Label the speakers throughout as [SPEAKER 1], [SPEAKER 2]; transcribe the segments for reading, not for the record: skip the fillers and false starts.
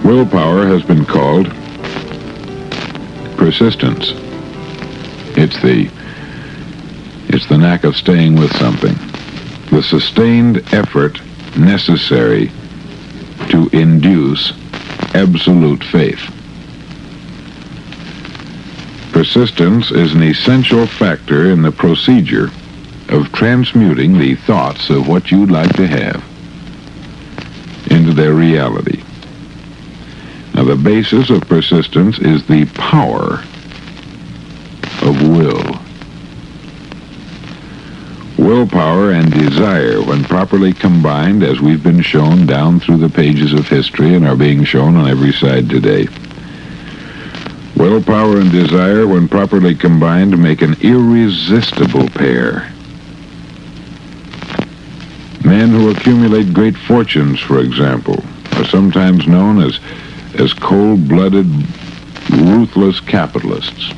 [SPEAKER 1] Willpower has been called persistence. It's the knack of staying with something, the sustained effort necessary to induce absolute faith. Persistence is an essential factor in the procedure of transmuting the thoughts of what you'd like to have into their reality. Now, the basis of persistence is the power of will. Willpower and desire, when properly combined, as we've been shown down through the pages of history and are being shown on every side today, willpower and desire, when properly combined, make an irresistible pair. Men who accumulate great fortunes, for example, are sometimes known as cold-blooded, ruthless capitalists.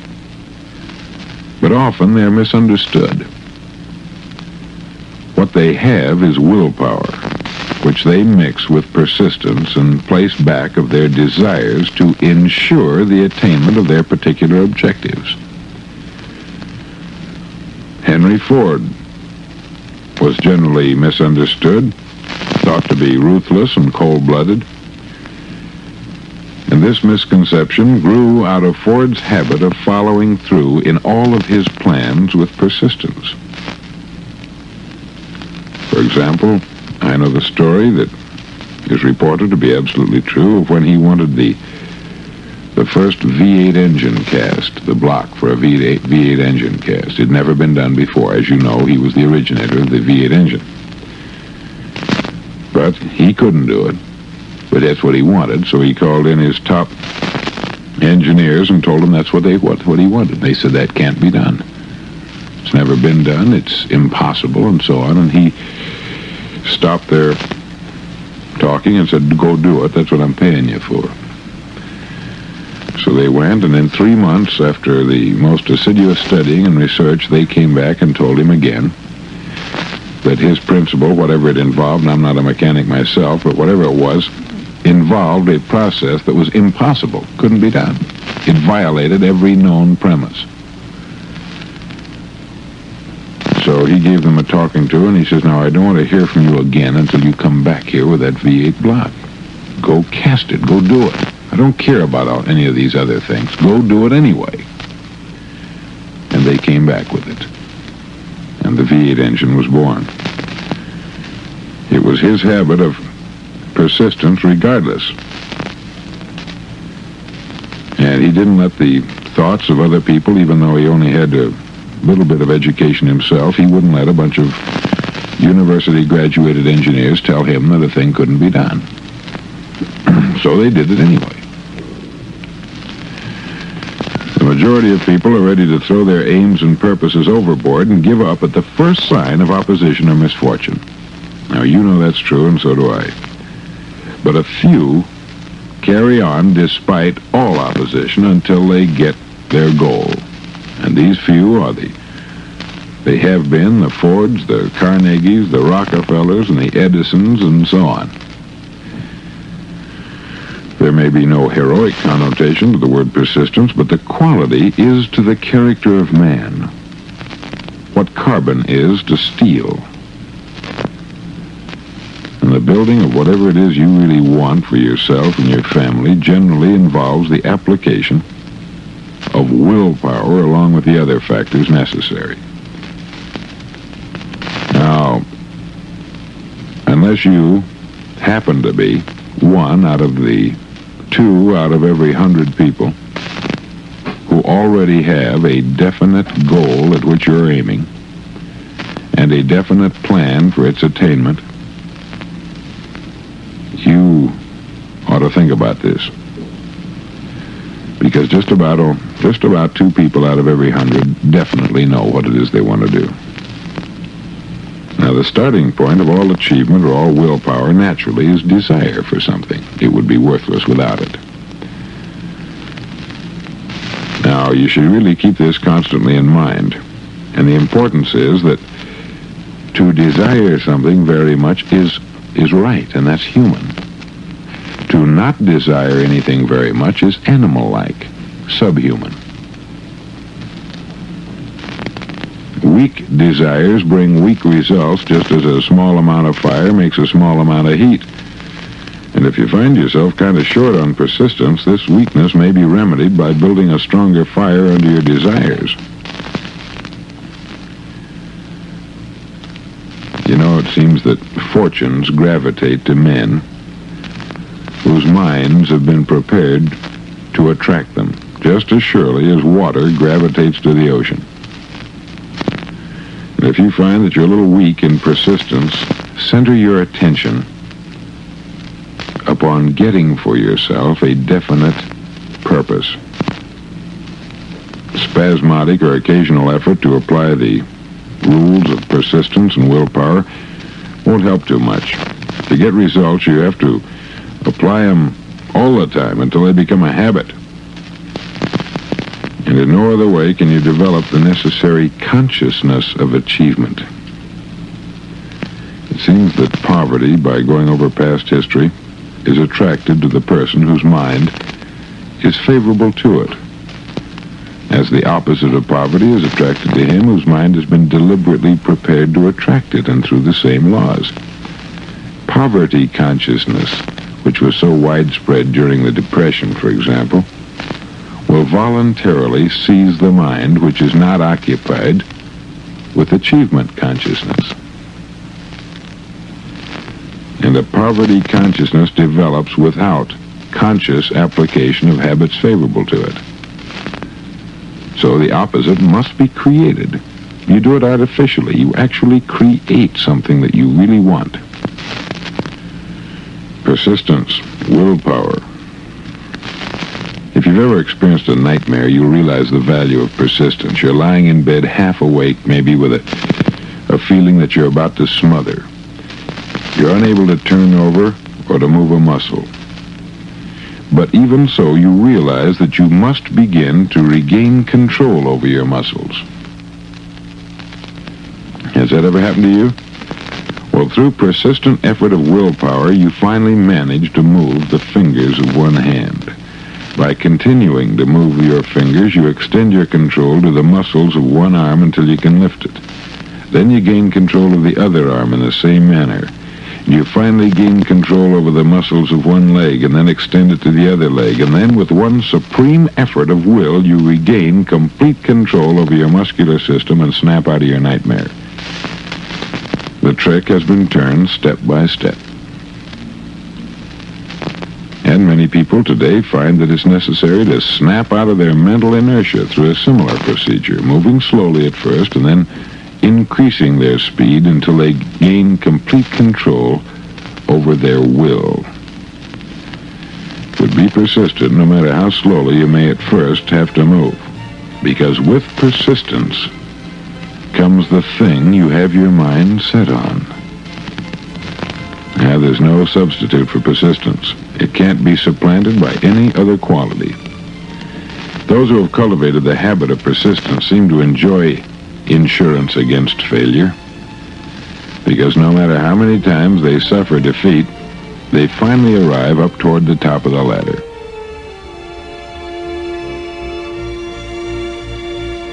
[SPEAKER 1] But often they're misunderstood. What they have is willpower, which they mix with persistence and place back of their desires to ensure the attainment of their particular objectives. Henry Ford was generally misunderstood, thought to be ruthless and cold-blooded. And this misconception grew out of Ford's habit of following through in all of his plans with persistence. For example, I know the story that is reported to be absolutely true of when he wanted the first V8 engine cast, the block for a V8 engine cast. It had never been done before. As you know, he was the originator of the V8 engine. But he couldn't do it. But that's what he wanted, so he called in his top engineers and told them that's what he wanted. They said that can't be done. It's never been done, it's impossible, and so on. And he stopped their talking and said, go do it, that's what I'm paying you for. So they went, and in 3 months, after the most assiduous studying and research, they came back and told him again that his principle, whatever it involved, and I'm not a mechanic myself, but whatever it was, involved a process that was impossible, couldn't be done. It violated every known premise. So he gave them a talking to, and he says, now I don't want to hear from you again until you come back here with that V8 block. Go cast it, go do it. I don't care about any of these other things. Go do it anyway. And they came back with it. And the V8 engine was born. It was his habit of persistence regardless. And he didn't let the thoughts of other people, even though he only had a little bit of education himself, he wouldn't let a bunch of university graduated engineers tell him that a thing couldn't be done. So they did it anyway. The majority of people are ready to throw their aims and purposes overboard and give up at the first sign of opposition or misfortune. Now, you know that's true, and so do I. But a few carry on despite all opposition until they get their goal. And these few are they have been the Fords, the Carnegies, the Rockefellers, and the Edisons, and so on. There may be no heroic connotation to the word persistence, but the quality is to the character of man what carbon is to steel. And the building of whatever it is you really want for yourself and your family generally involves the application of willpower along with the other factors necessary. Now, unless you happen to be one out of the 2 out of every 100 people who already have a definite goal at which you're aiming and a definite plan for its attainment, you ought to think about this. Because just about 2 people out of every 100 definitely know what it is they want to do. Now, the starting point of all achievement or all willpower naturally is desire for something. It would be worthless without it. Now, you should really keep this constantly in mind. And the importance is that to desire something very much is right, and that's human. To not desire anything very much is animal-like, subhuman. Weak desires bring weak results, just as a small amount of fire makes a small amount of heat. And if you find yourself kind of short on persistence, this weakness may be remedied by building a stronger fire under your desires. You know, it seems that fortunes gravitate to men whose minds have been prepared to attract them, just as surely as water gravitates to the ocean. And if you find that you're a little weak in persistence, center your attention upon getting for yourself a definite purpose. Spasmodic or occasional effort to apply the rules of persistence and willpower won't help too much. To get results, you have to apply them all the time until they become a habit. And in no other way can you develop the necessary consciousness of achievement. It seems that poverty, by going over past history, is attracted to the person whose mind is favorable to it, as the opposite of poverty is attracted to him whose mind has been deliberately prepared to attract it, and through the same laws. Poverty consciousness, which was so widespread during the Depression, for example, will voluntarily seize the mind which is not occupied with achievement consciousness. And a poverty consciousness develops without conscious application of habits favorable to it. So the opposite must be created. You do it artificially. You actually create something that you really want. Persistence, willpower. If you've ever experienced a nightmare, you'll realize the value of persistence. You're lying in bed half awake, maybe with a feeling that you're about to smother. You're unable to turn over or to move a muscle. But even so, you realize that you must begin to regain control over your muscles. Has that ever happened to you? Well, through persistent effort of willpower, you finally manage to move the fingers of one hand. By continuing to move your fingers, you extend your control to the muscles of one arm until you can lift it. Then you gain control of the other arm in the same manner. You finally gain control over the muscles of one leg and then extend it to the other leg. And then with one supreme effort of will, you regain complete control over your muscular system and snap out of your nightmare. The trick has been turned step by step. And many people today find that it's necessary to snap out of their mental inertia through a similar procedure, moving slowly at first and then increasing their speed until they gain complete control over their will. But be persistent no matter how slowly you may at first have to move, because with persistence comes the thing you have your mind set on. Now, there's no substitute for persistence. It can't be supplanted by any other quality. Those who have cultivated the habit of persistence seem to enjoy insurance against failure, because no matter how many times they suffer defeat, they finally arrive up toward the top of the ladder.